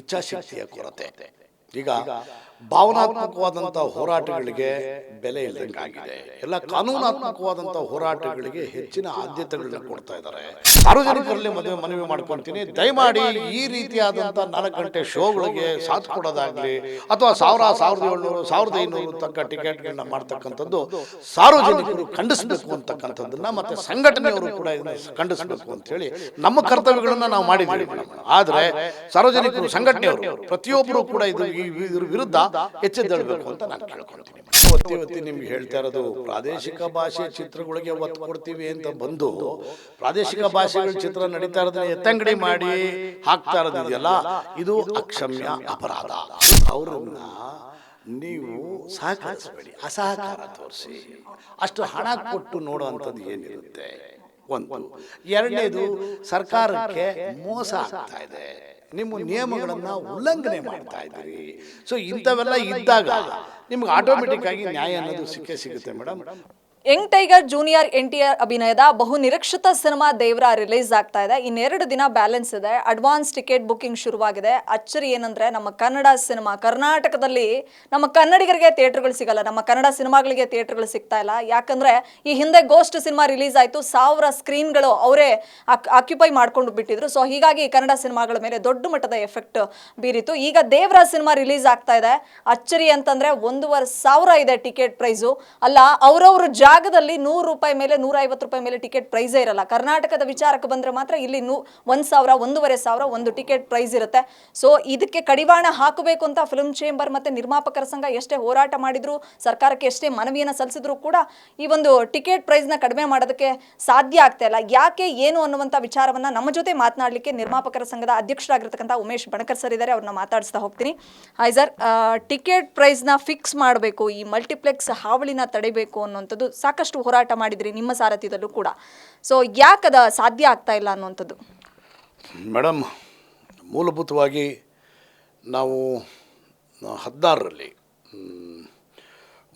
ಇಚ್ಛಾಶಕ್ತಿಯ ಕೊರತೆ. ಈಗ ಭಾವನಾತ್ಮಕವಾದಂಥ ಹೋರಾಟಗಳಿಗೆ ಬೆಲೆ ಇಲ್ಲದಂಗಾಗಿದೆ. ಎಲ್ಲ ಕಾನೂನಾತ್ಮಕವಾದಂಥ ಹೋರಾಟಗಳಿಗೆ ಹೆಚ್ಚಿನ ಆದ್ಯತೆಗಳನ್ನ ಕೊಡ್ತಾ ಇದ್ದಾರೆ. ಸಾರ್ವಜನಿಕರಲ್ಲಿ ಮನವಿ ಮಾಡ್ಕೊಳ್ತೀನಿ, ದಯಮಾಡಿ ಈ ರೀತಿಯಾದಂಥ 4 ಗಂಟೆ ಶೋಗಳಿಗೆ ಸಾಥ್ ಕೊಡೋದಾಗ್ಲಿ ಅಥವಾ 1700, 1500 ತನಕ ಟಿಕೆಟ್ಗಳನ್ನ ಮಾಡ್ತಕ್ಕಂಥದ್ದು ಸಾರ್ವಜನಿಕರು ಖಂಡಿಸಬೇಕು ಅಂತಕ್ಕಂಥದ್ದನ್ನ ಮತ್ತೆ ಸಂಘಟನೆಯವರು ಕೂಡ ಇದನ್ನ ಖಂಡಿಸಬೇಕು ಅಂತ ಹೇಳಿ ನಮ್ಮ ಕರ್ತವ್ಯಗಳನ್ನ ನಾವು ಮಾಡಿದ್ದೀವಿ. ಆದರೆ ಸಾರ್ವಜನಿಕರು, ಸಂಘಟನೆಯವರು ಪ್ರತಿಯೊಬ್ಬರು ಕೂಡ ಇದ್ರ ವಿರುದ್ಧ ಎಚ್ಚೆದ್ದೇಳಬೇಕು ಅಂತ ನಾನು ಕೇಳ್ಕೊಳ್ತೀನಿ. ಒತ್ತಿ ನಿಮ್ಗೆ ಹೇಳ್ತಾ ಇರೋದು, ಪ್ರಾದೇಶಿಕ ಭಾಷೆ ಚಿತ್ರಗಳಿಗೆ ಒತ್ತು ಕೊಡ್ತೀವಿ ಅಂತ ಬಂದು ಪ್ರಾದೇಶಿಕ ಭಾಷೆಗಳ ಚಿತ್ರ ನಡೀತಾ ಇರೋದನ್ನ ಎತ್ತಂಗಡಿ ಮಾಡಿ ಹಾಕ್ತಾ ಇರೋದಿದೆಯಲ್ಲ, ಇದು ಅಕ್ಷಮ್ಯ ಅಪರಾಧ. ಅವರನ್ನ ನೀವು ಸಹಕರಿಸಬೇಡಿ, ಅಸಹಕಾರ ತೋರಿಸಿ. ಅಷ್ಟು ಹಣ ಕೊಟ್ಟು ನೋಡುವಂಥದ್ದು ಏನಿರುತ್ತೆ ಒಂದು. ಎರಡನೇದು, ಸರ್ಕಾರಕ್ಕೆ ಮೋಸ ಆಗ್ತಾ ಇದೆ, ನಿಮ್ಮ ನಿಯಮಗಳನ್ನು ಉಲ್ಲಂಘನೆ ಮಾಡ್ತಾ ಇದ್ದೀರಿ. ಸೊ ಇಂಥವೆಲ್ಲ ಇದ್ದಾಗ ನಿಮ್ಗೆ ಆಟೋಮೆಟಿಕ್ ಆಗಿ ನ್ಯಾಯ ಅನ್ನೋದು ಸಿಗುತ್ತೆ madam. Young tiger junior NTR ಅಭಿನಯದ ಬಹು ನಿರೀಕ್ಷಿತ ಸಿನಿಮಾ ದೇವ್ರ ರಿಲೀಸ್ ಆಗ್ತಾ ಇದೆ. ಇನ್ನೆರಡು ದಿನ ಬ್ಯಾಲೆನ್ಸ್ ಇದೆ. ಅಡ್ವಾನ್ಸ್ ಟಿಕೆಟ್ ಬುಕಿಂಗ್ ಶುರುವಾಗಿದೆ. ಅಚ್ಚರಿ ಏನಂದ್ರೆ, ನಮ್ಮ ಕನ್ನಡ ಸಿನಿಮಾ ಕರ್ನಾಟಕದಲ್ಲಿ ನಮ್ಮ ಕನ್ನಡಿಗರಿಗೆ ಥಿಯೇಟರ್ಗಳು ಸಿಗಲ್ಲ, ನಮ್ಮ ಕನ್ನಡ ಸಿನಿಮಾಗಳಿಗೆ ಥಿಯೇಟರ್ಗಳು ಸಿಗ್ತಾ ಇಲ್ಲ. ಯಾಕಂದ್ರೆ ಈ ಹಿಂದೆ ಗೋಸ್ಟ್ ಸಿನಿಮಾ ರಿಲೀಸ್ ಆಯಿತು, 1000 ಸ್ಕ್ರೀನ್ಗಳು ಅವರೇ ಆಕ್ಯುಪೈ ಮಾಡ್ಕೊಂಡು ಬಿಟ್ಟಿದ್ರು. ಸೊ ಹೀಗಾಗಿ ಕನ್ನಡ ಸಿನಿಮಾಗಳ ಮೇಲೆ ದೊಡ್ಡ ಮಟ್ಟದ ಎಫೆಕ್ಟ್ ಬೀರಿತು. ಈಗ ದೇವ್ರ ಸಿನಿಮಾ ರಿಲೀಸ್ ಆಗ್ತಾ ಇದೆ. ಅಚ್ಚರಿ ಅಂತಂದ್ರೆ 1500 ಇದೆ ಟಿಕೆಟ್ ಪ್ರೈಸು. ಅಲ್ಲ, ಅವರವ್ರ ಜಾಗದಲ್ಲಿ 100 ರೂಪಾಯಿ ಮೇಲೆ 150 ರೂಪಾಯಿ ಮೇಲೆ ಟಿಕೆಟ್ ಪ್ರೈಸೇ ಇರಲ್ಲ. ಕರ್ನಾಟಕದ ವಿಚಾರಕ್ಕೆ ಬಂದ್ರೆ ಮಾತ್ರ ಇಲ್ಲಿ 1000, 1500 ಒಂದು ಟಿಕೆಟ್ ಪ್ರೈಸ್ ಇರುತ್ತೆ. ಸೊ ಇದಕ್ಕೆ ಕಡಿವಾಣ ಹಾಕಬೇಕು ಅಂತ ಫಿಲ್ಮ್ ಚೇಂಬರ್ ಮತ್ತೆ ನಿರ್ಮಾಪಕರ ಸಂಘ ಎಷ್ಟೇ ಹೋರಾಟ ಮಾಡಿದ್ರು, ಸರ್ಕಾರಕ್ಕೆ ಎಷ್ಟೇ ಮನವಿಯನ್ನು ಸಲ್ಲಿಸಿದ್ರು ಕೂಡ ಈ ಒಂದು ಟಿಕೆಟ್ ಪ್ರೈಸ್ನ ಕಡಿಮೆ ಮಾಡೋದಕ್ಕೆ ಸಾಧ್ಯ ಆಗ್ತಾ ಇಲ್ಲ. ಯಾಕೆ ಏನು ಅನ್ನುವಂಥ ವಿಚಾರವನ್ನ ನಮ್ಮ ಜೊತೆ ಮಾತನಾಡಲಿಕ್ಕೆ ನಿರ್ಮಾಪಕರ ಸಂಘದ ಅಧ್ಯಕ್ಷರಾಗಿರ್ತಕ್ಕಂಥ ಉಮೇಶ್ ಬಣಕರ್ ಸರ್ ಇದ್ದಾರೆ. ಅವ್ರನ್ನ ಮಾತಾಡಿಸ್ತಾ ಹೋಗ್ತೀನಿ. ಹಾಯ್ ಸರ್, ಟಿಕೆಟ್ ಪ್ರೈಸ್ನ ಫಿಕ್ಸ್ ಮಾಡಬೇಕು, ಈ ಮಲ್ಟಿಪ್ಲೆಕ್ಸ್ ಹಾವಳಿನ ತಡೆಯಬೇಕು ಅನ್ನುವಂಥದ್ದು ಸಾಕಷ್ಟು ಹೋರಾಟ ಮಾಡಿದ್ರಿ ನಿಮ್ಮ ಸಾರಥ್ಯದಲ್ಲೂ ಕೂಡ. ಸೊ ಯಾಕದ ಸಾಧ್ಯ ಆಗ್ತಾ ಇಲ್ಲ ಅನ್ನುವಂಥದ್ದು? ಮೇಡಮ್, ಮೂಲಭೂತವಾಗಿ ನಾವು 16ರಲ್ಲಿ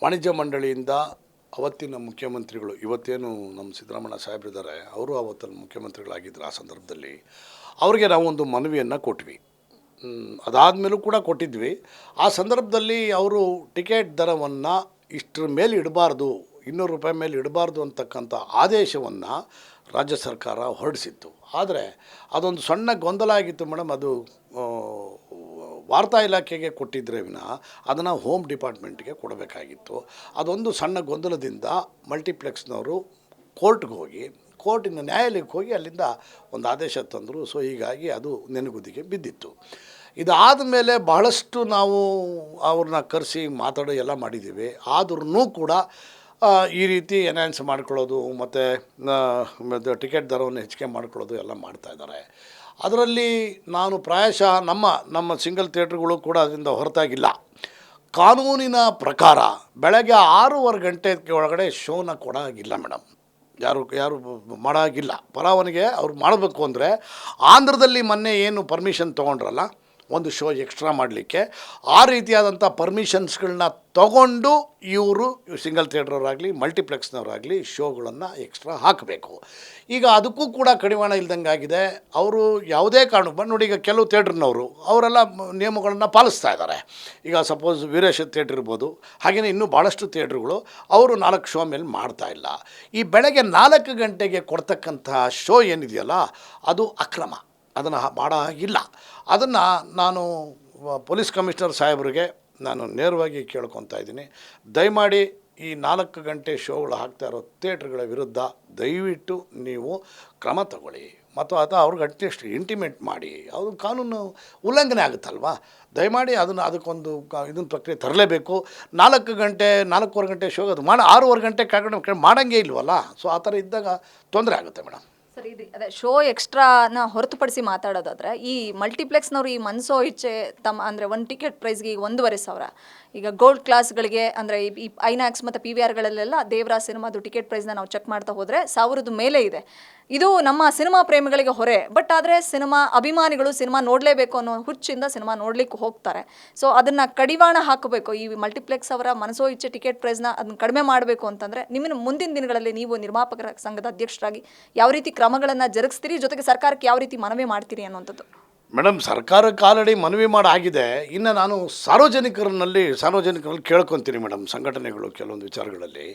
ವಾಣಿಜ್ಯ ಮಂಡಳಿಯಿಂದ ಅವತ್ತಿನ ಮುಖ್ಯಮಂತ್ರಿಗಳು, ಇವತ್ತೇನು ನಮ್ಮ ಸಿದ್ದರಾಮಯ್ಯ ಸಾಹೇಬ್ರಿದ್ದಾರೆ, ಅವರು ಅವತ್ತಲ್ಲಿ ಮುಖ್ಯಮಂತ್ರಿಗಳಾಗಿದ್ದರು. ಆ ಸಂದರ್ಭದಲ್ಲಿ ಅವರಿಗೆ ನಾವು ಒಂದು ಮನವಿಯನ್ನು ಕೊಟ್ವಿ. ಅದಾದಮೇಲೂ ಕೂಡ ಕೊಟ್ಟಿದ್ವಿ. ಆ ಸಂದರ್ಭದಲ್ಲಿ ಅವರು ಟಿಕೆಟ್ ದರವನ್ನು ಇಷ್ಟರ ಮೇಲೆ ಇಡಬಾರ್ದು, 200 ರೂಪಾಯಿ ಮೇಲೆ ಇಡಬಾರ್ದು ಅಂತಕ್ಕಂಥ ಆದೇಶವನ್ನು ರಾಜ್ಯ ಸರ್ಕಾರ ಹೊರಡಿಸಿತ್ತು. ಆದರೆ ಅದೊಂದು ಸಣ್ಣ ಗೊಂದಲ ಆಗಿತ್ತು ಮೇಡಮ್. ಅದು ವಾರ್ತಾ ಇಲಾಖೆಗೆ ಕೊಟ್ಟಿದ್ದರೆ ವಿನಃ ಅದನ್ನು ಹೋಮ್ ಡಿಪಾರ್ಟ್ಮೆಂಟ್ಗೆ ಕೊಡಬೇಕಾಗಿತ್ತು. ಅದೊಂದು ಸಣ್ಣ ಗೊಂದಲದಿಂದ ಮಲ್ಟಿಪ್ಲೆಕ್ಸ್ನವರು ಕೋರ್ಟ್ಗೆ ಹೋಗಿ, ಕೋರ್ಟಿನ ನ್ಯಾಯಾಲಯಕ್ಕೆ ಹೋಗಿ ಅಲ್ಲಿಂದ ಒಂದು ಆದೇಶ ತಂದರು. ಸೊ ಹೀಗಾಗಿ ಅದು ನೆನಗುದಿಗೆ ಬಿದ್ದಿತ್ತು. ಇದಾದ ಮೇಲೆ ಬಹಳಷ್ಟು ನಾವು ಅವ್ರನ್ನ ಕರೆಸಿ ಮಾತಾಡೋ ಎಲ್ಲ ಮಾಡಿದ್ದೀವಿ. ಆದ್ರೂ ಕೂಡ ಈ ರೀತಿ ಎನ್ಹಾನ್ಸ್ ಮಾಡ್ಕೊಳ್ಳೋದು ಮತ್ತು ಟಿಕೆಟ್ ದರವನ್ನು ಹೆಚ್ಚಿಗೆ ಮಾಡ್ಕೊಳ್ಳೋದು ಎಲ್ಲ ಮಾಡ್ತಾಯಿದ್ದಾರೆ. ಅದರಲ್ಲಿ ನಾನು ಪ್ರಾಯಶಃ ನಮ್ಮ ಸಿಂಗಲ್ ಥಿಯೇಟ್ರ್ಗಳು ಕೂಡ ಅದರಿಂದ ಹೊರತಾಗಿಲ್ಲ. ಕಾನೂನಿನ ಪ್ರಕಾರ ಬೆಳಗ್ಗೆ 6:15 ಗಂಟೆ ಒಳಗಡೆ ಶೋನ ಕೊಡೋಂಗಿಲ್ಲ ಮೇಡಮ್. ಯಾರು ಮಾಡೋಂಗಿಲ್ಲ. ಪರವಾನಿಗೆ ಅವ್ರು ಮಾಡಬೇಕು ಅಂದರೆ ಆಂಧ್ರದಲ್ಲಿ ಮೊನ್ನೆ ಏನು ಪರ್ಮಿಷನ್ ತೊಗೊಂಡ್ರಲ್ಲ ಒಂದು ಶೋ ಎಕ್ಸ್ಟ್ರಾ ಮಾಡಲಿಕ್ಕೆ, ಆ ರೀತಿಯಾದಂಥ ಪರ್ಮಿಷನ್ಸ್ಗಳನ್ನ ತಗೊಂಡು ಇವರು ಸಿಂಗಲ್ ಥಿಯೇಟ್ರವರಾಗಲಿ ಮಲ್ಟಿಪ್ಲೆಕ್ಸ್ನವರಾಗಲಿ ಶೋಗಳನ್ನು ಎಕ್ಸ್ಟ್ರಾ ಹಾಕಬೇಕು. ಈಗ ಅದಕ್ಕೂ ಕೂಡ ಕಡಿವಾಣ ಇಲ್ದಂಗೆ ಆಗಿದೆ. ಅವರು ಯಾವುದೇ ಕಾರಣಕ್ಕೆ ನೋಡಿ, ಈಗ ಕೆಲವು ಥಿಯೇಟ್ರ್ನವರು ಅವರೆಲ್ಲ ನಿಯಮಗಳನ್ನು ಪಾಲಿಸ್ತಾ ಇದ್ದಾರೆ. ಈಗ ಸಪೋಸ್ ವೀರೇಶ ಥಿಯೇಟ್ರ್ ಇರ್ಬೋದು, ಹಾಗೆಯೇ ಇನ್ನೂ ಭಾಳಷ್ಟು ಥಿಯೇಟ್ರುಗಳು ಅವರು 4 ಶೋ ಮೇಲೆ ಮಾಡ್ತಾಯಿಲ್ಲ. ಈ ಬೆಳಗ್ಗೆ 4 ಗಂಟೆಗೆ ಕೊಡ್ತಕ್ಕಂಥ ಶೋ ಏನಿದೆಯಲ್ಲ ಅದು ಅಕ್ರಮ, ಅದನ್ನು ಮಾಡೋ ಹಾಗಿಲ್ಲ. ಅದನ್ನು ನಾನು ಪೊಲೀಸ್ ಕಮಿಷನರ್ ಸಾಹೇಬರಿಗೆ ನಾನು ನೇರವಾಗಿ ಕೇಳ್ಕೊತಾ ಇದ್ದೀನಿ, ದಯಮಾಡಿ ಈ 4 ಗಂಟೆ ಶೋಗಳು ಹಾಕ್ತಾ ಇರೋ ಥಿಯೇಟ್ರ್ಗಳ ವಿರುದ್ಧ ದಯವಿಟ್ಟು ನೀವು ಕ್ರಮ ತಗೊಳ್ಳಿ, ಮತ್ತು ಅವ್ರಿಗೆ ಅಟ್ಲೀಸ್ಟ್ ಇಂಟಿಮೇಟ್ ಮಾಡಿ. ಅದು ಕಾನೂನು ಉಲ್ಲಂಘನೆ ಆಗುತ್ತಲ್ವ, ದಯಮಾಡಿ ಅದಕ್ಕೊಂದು ಇದನ್ನು ಪ್ರಕ್ರಿಯೆ ತರಲೇಬೇಕು. 4 ಗಂಟೆ 4:15 ಗಂಟೆ ಶೋ ಅದು 6:15 ಗಂಟೆ ಕೆಳಗಡೆ ಮಾಡೋಂಗೇ ಇಲ್ವಲ್ಲ. ಸೊ ಆ ಥರ ಇದ್ದಾಗ ತೊಂದರೆ ಆಗುತ್ತೆ ಮೇಡಮ್. ಸರಿ, ಅದೇ ಶೋ ಎಕ್ಸ್ಟ್ರಾನ ಹೊರತುಪಡಿಸಿ ಮಾತಾಡೋದಾದರೆ, ಈ ಮಲ್ಟಿಪ್ಲೆಕ್ಸ್ನವರು ಈ ಮನಸೋ ಇಚ್ಛೆ ಅಂದರೆ ಒಂದು ಟಿಕೆಟ್ ಪ್ರೈಸ್ಗೆ ಈಗ 1500. ಈಗ ಗೋಲ್ಡ್ ಕ್ಲಾಸ್ಗಳಿಗೆ ಅಂದರೆ ಈ ಐನಾಕ್ಸ್ ಮತ್ತು PVRಗಳಲ್ಲೆಲ್ಲ ದೇವರ ಸಿನಿಮಾದು ಟಿಕೆಟ್ ಪ್ರೈಸ್ನ ನಾವು ಚೆಕ್ ಮಾಡ್ತಾ ಹೋದರೆ 1000 ಮೇಲೆ ಇದೆ. ಇದು ನಮ್ಮ ಸಿನಿಮಾ ಪ್ರೇಮಿಗಳಿಗೆ ಹೊರೆ. ಬಟ್ ಆದರೆ ಸಿನಿಮಾ ಅಭಿಮಾನಿಗಳು ಸಿನಿಮಾ ನೋಡಲೇಬೇಕು ಅನ್ನೋ ಹುಚ್ಚಿಂದ ಸಿನಿಮಾ ನೋಡಲಿಕ್ಕೆ ಹೋಗ್ತಾರೆ. ಸೊ ಅದನ್ನು ಕಡಿವಾಣ ಹಾಕಬೇಕು. ಈ ಮಲ್ಟಿಪ್ಲೆಕ್ಸ್ ಅವರ ಮನಸೋ ಇಚ್ಛೆ ಟಿಕೆಟ್ ಪ್ರೈಸ್ನ ಅದನ್ನು ಕಡಿಮೆ ಮಾಡಬೇಕು ಅಂತಂದರೆ ನಿಮ್ಮ ಮುಂದಿನ ದಿನಗಳಲ್ಲಿ ನೀವು ನಿರ್ಮಾಪಕರ ಸಂಘದ ಅಧ್ಯಕ್ಷರಾಗಿ ಯಾವ ರೀತಿ ಕ್ರಮಗಳನ್ನು ಜರುಗಿಸ್ತೀರಿ, ಜೊತೆಗೆ ಸರ್ಕಾರಕ್ಕೆ ಯಾವ ರೀತಿ ಮನವಿ ಮಾಡ್ತೀರಿ ಅನ್ನುವಂಥದ್ದು? ಮೇಡಮ್ ಸರ್ಕಾರಕ್ಕೆ ಆಲ್ರೆಡಿ ಮನವಿ ಮಾಡಾಗಿದೆ. ಇನ್ನು ನಾನು ಸಾರ್ವಜನಿಕರಲ್ಲಿ ಕೇಳ್ಕೊತೀನಿ ಮೇಡಮ್, ಸಂಘಟನೆಗಳು ಕೆಲವೊಂದು ವಿಚಾರಗಳಲ್ಲಿ.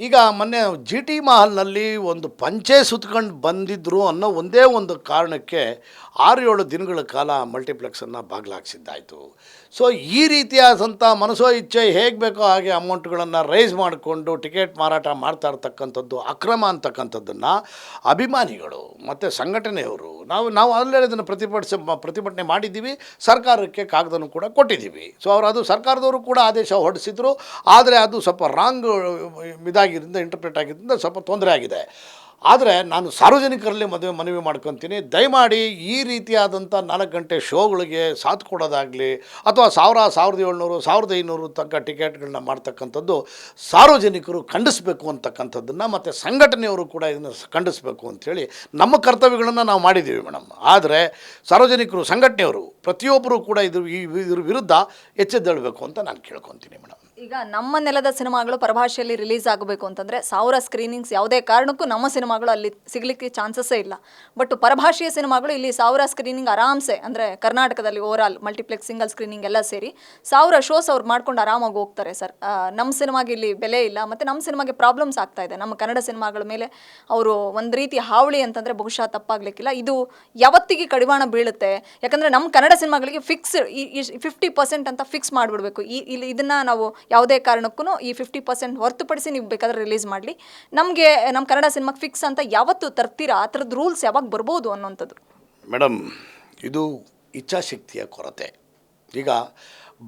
ಈಗ ಮೊನ್ನೆ ಜಿ ಟಿ ಮಹಲ್ನಲ್ಲಿ ಒಂದು ಪಂಚೆ ಸುತ್ಕೊಂಡು ಬಂದಿದ್ದರು ಅನ್ನೋ ಒಂದೇ ಒಂದು ಕಾರಣಕ್ಕೆ 6-7 ದಿನಗಳ ಕಾಲ ಮಲ್ಟಿಪ್ಲೆಕ್ಸನ್ನು ಬಾಗಿಲಾಕ್ಸಿದ್ದಾಯಿತು. ಸೊ ಈ ರೀತಿಯಾದಂಥ ಮನಸೋ ಇಚ್ಛೆ ಹೇಗೆ ಬೇಕೋ ಹಾಗೆ ಅಮೌಂಟ್ಗಳನ್ನು ರೈಸ್ ಮಾಡಿಕೊಂಡು ಟಿಕೆಟ್ ಮಾರಾಟ ಮಾಡ್ತಾ ಇರ್ತಕ್ಕಂಥದ್ದು ಅಕ್ರಮ ಅಂತಕ್ಕಂಥದ್ದನ್ನು ಅಭಿಮಾನಿಗಳು ಮತ್ತು ಸಂಘಟನೆಯವರು ನಾವು ಅಲ್ಲೇ ಇದನ್ನು ಪ್ರತಿಭಟನೆ ಮಾಡಿದ್ದೀವಿ. ಸರ್ಕಾರಕ್ಕೆ ಕಾಗದನೂ ಕೂಡ ಕೊಟ್ಟಿದ್ದೀವಿ. ಸೊ ಅದು ಸರ್ಕಾರದವರು ಕೂಡ ಆದೇಶ ಹೊರಡಿಸಿದ್ರು. ಆದರೆ ಅದು ಸ್ವಲ್ಪ ರಾಂಗ್ ಇಂಟರ್ಪ್ರಿಟ್ ಆಗಿದ್ದರಿಂದ ಸ್ವಲ್ಪ ತೊಂದರೆ ಆಗಿದೆ. ಆದರೆ ನಾನು ಸಾರ್ವಜನಿಕರಲ್ಲಿ ಮನವಿ ಮಾಡ್ಕೊತೀನಿ, ದಯಮಾಡಿ ಈ ರೀತಿಯಾದಂಥ 4 ಗಂಟೆ ಶೋಗಳಿಗೆ ಸಾಥ್ ಕೊಡೋದಾಗಲಿ ಅಥವಾ 1700, 1500 ತನಕ ಟಿಕೆಟ್ಗಳನ್ನ ಮಾಡ್ತಕ್ಕಂಥದ್ದು ಸಾರ್ವಜನಿಕರು ಖಂಡಿಸಬೇಕು ಅಂತಕ್ಕಂಥದ್ದನ್ನು ಮತ್ತು ಸಂಘಟನೆಯವರು ಕೂಡ ಇದನ್ನು ಖಂಡಿಸಬೇಕು ಅಂಥೇಳಿ ನಮ್ಮ ಕರ್ತವ್ಯಗಳನ್ನು ನಾವು ಮಾಡಿದ್ದೀವಿ ಮೇಡಮ್. ಆದರೆ ಸಾರ್ವಜನಿಕರು, ಸಂಘಟನೆಯವರು ಪ್ರತಿಯೊಬ್ಬರು ಕೂಡ ಇದ್ರ ವಿರುದ್ಧ ಎಚ್ಚೆದ್ದೇಳಬೇಕು ಅಂತ ನಾನು ಕೇಳ್ಕೊತೀನಿ ಮೇಡಮ್. ಈಗ ನಮ್ಮ ನೆಲದ ಸಿನಿಮಾಗಳು ಪರಭಾಷೆಯಲ್ಲಿ ರಿಲೀಸ್ ಆಗಬೇಕು ಅಂತಂದರೆ 1000 ಸ್ಕ್ರೀನಿಂಗ್ಸ್ ಯಾವುದೇ ಕಾರಣಕ್ಕೂ ನಮ್ಮ ಸಿನಿಮಾಗಳು ಅಲ್ಲಿ ಸಿಗಲಿಕ್ಕೆ ಚಾನ್ಸಸ್ಸೇ ಇಲ್ಲ. ಬಟ್ ಪರಭಾಷೆಯ ಸಿನಿಮಾಗಳು ಇಲ್ಲಿ 1000 ಸ್ಕ್ರೀನಿಂಗ್ ಆರಾಮ್ಸೆ, ಅಂದರೆ ಕರ್ನಾಟಕದಲ್ಲಿ ಓವರಾಲ್ ಮಲ್ಟಿಪ್ಲೆಕ್ಸ್ ಸಿಂಗಲ್ ಸ್ಕ್ರೀನಿಂಗ್ ಎಲ್ಲ ಸೇರಿ 1000 ಶೋಸ್ ಅವ್ರು ಮಾಡ್ಕೊಂಡು ಆರಾಮಾಗಿ ಹೋಗ್ತಾರೆ ಸರ್. ನಮ್ಮ ಸಿನಿಮಾಗೆ ಇಲ್ಲಿ ಬೆಲೆ ಇಲ್ಲ, ಮತ್ತು ನಮ್ಮ ಸಿನಿಮಾಗೆ ಪ್ರಾಬ್ಲಮ್ಸ್ ಆಗ್ತಾ ಇದೆ. ನಮ್ಮ ಕನ್ನಡ ಸಿನಿಮಾಗಳ ಮೇಲೆ ಅವರು ಒಂದು ರೀತಿ ಹಾವಳಿ ಅಂತಂದರೆ ಬಹುಶಃ ತಪ್ಪಾಗಲಿಕ್ಕಿಲ್ಲ. ಇದು ಯಾವತ್ತಿಗೆ ಕಡಿವಾಣ ಬೀಳುತ್ತೆ? ಯಾಕಂದರೆ ನಮ್ಮ ಕನ್ನಡ ಸಿನಿಮಾಗಳಿಗೆ ಫಿಕ್ಸ್ 50% ಅಂತ ಫಿಕ್ಸ್ ಮಾಡಿಬಿಡ್ಬೇಕು. ಇಲ್ಲಿ ಇದನ್ನು ನಾವು ಯಾವುದೇ ಕಾರಣಕ್ಕೂ ಈ 50% ಹೊರತುಪಡಿಸಿ ನೀವು ಬೇಕಾದ್ರೆ ರಿಲೀಸ್ ಮಾಡಲಿ, ನಮಗೆ ನಮ್ಮ ಕನ್ನಡ ಸಿನಿಮಾಗೆ ಫಿಕ್ಸ್ ಅಂತ ಯಾವತ್ತು ತರ್ತೀರಾ? ಆ ಥರದ್ದು ರೂಲ್ಸ್ ಯಾವಾಗ ಬರ್ಬೋದು ಅನ್ನೋಂಥದ್ದು. ಮೇಡಮ್, ಇದು ಇಚ್ಛಾಶಕ್ತಿಯ ಕೊರತೆ. ಈಗ